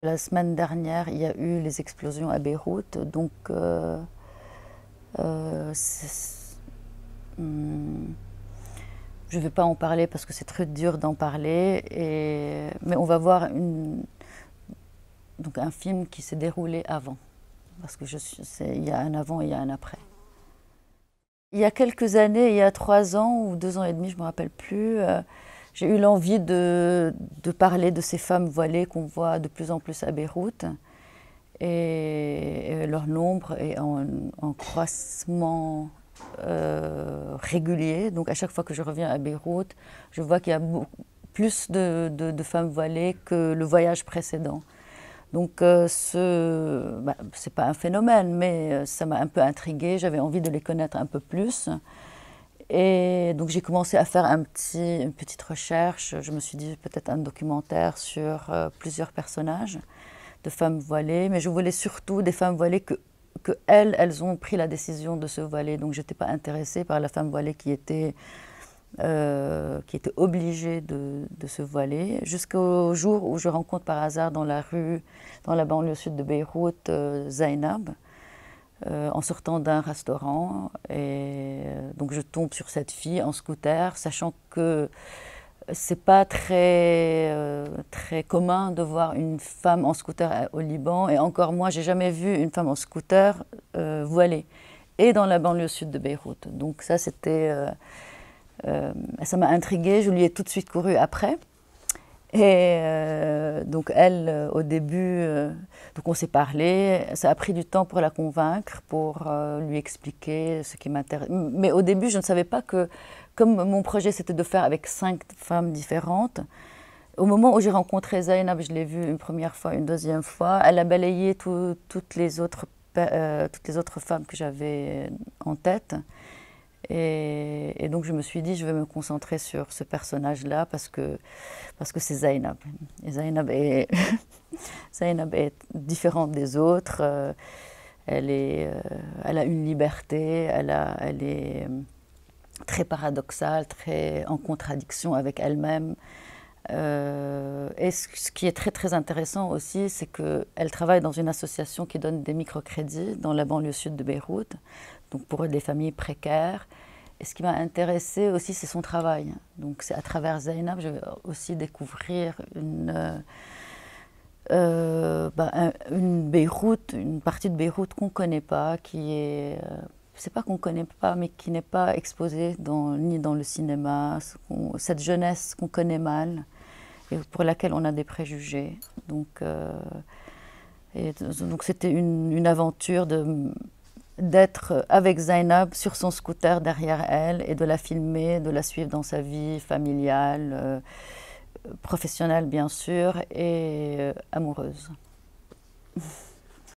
La semaine dernière, il y a eu les explosions à Beyrouth, donc hmm, je ne vais pas en parler parce que c'est très dur d'en parler, mais on va voir donc un film qui s'est déroulé avant, parce que il y a un avant et il y a un après. Il y a quelques années, il y a 3 ans ou 2 ans et demi, je ne me rappelle plus, j'ai eu l'envie de parler de ces femmes voilées qu'on voit de plus en plus à Beyrouth. Et leur nombre est en croissement régulier. Donc à chaque fois que je reviens à Beyrouth, je vois qu'il y a plus de femmes voilées que le voyage précédent. Donc c'est pas un phénomène, mais ça m'a un peu intriguée. J'avais envie de les connaître un peu plus. Et donc j'ai commencé à faire une petite recherche. Je me suis dit peut-être un documentaire sur plusieurs personnages de femmes voilées, mais je voulais surtout des femmes voilées que elles ont pris la décision de se voiler. Donc je n'étais pas intéressée par la femme voilée qui était obligée de se voiler, jusqu'au jour où je rencontre par hasard dans la rue, dans la banlieue sud de Beyrouth, Zainab, en sortant d'un restaurant. Et donc je tombe sur cette fille en scooter, sachant que c'est pas très commun de voir une femme en scooter au Liban, et encore moi, j'ai jamais vu une femme en scooter voilée, et dans la banlieue sud de Beyrouth. Donc ça m'a intriguée, je lui ai tout de suite couru après. Et donc elle, au début, donc on s'est parlé, ça a pris du temps pour la convaincre, pour lui expliquer ce qui m'intéresse. Mais au début, je ne savais pas que, comme mon projet c'était de faire avec 5 femmes différentes, au moment où j'ai rencontré Zainab, je l'ai vue une première fois, une deuxième fois, elle a balayé toutes les autres femmes que j'avais en tête. Et donc je me suis dit, je vais me concentrer sur ce personnage-là parce que c'est Zainab. Et Zainab est différente des autres. Elle a une liberté, elle est très paradoxale, très en contradiction avec elle-même. Et ce qui est très très intéressant aussi, c'est qu'elle travaille dans une association qui donne des microcrédits dans la banlieue sud de Beyrouth, donc pour des familles précaires. Et ce qui m'a intéressée aussi, c'est son travail. Donc c'est à travers Zainab, je vais aussi découvrir une Beyrouth, une partie de Beyrouth qu'on ne connaît pas, c'est pas qu'on ne connaît pas, mais qui n'est pas exposée ni dans le cinéma, cette jeunesse qu'on connaît mal et pour laquelle on a des préjugés. Donc c'était une aventure d'être avec Zainab sur son scooter derrière elle et de la filmer, de la suivre dans sa vie familiale, professionnelle bien sûr, et amoureuse.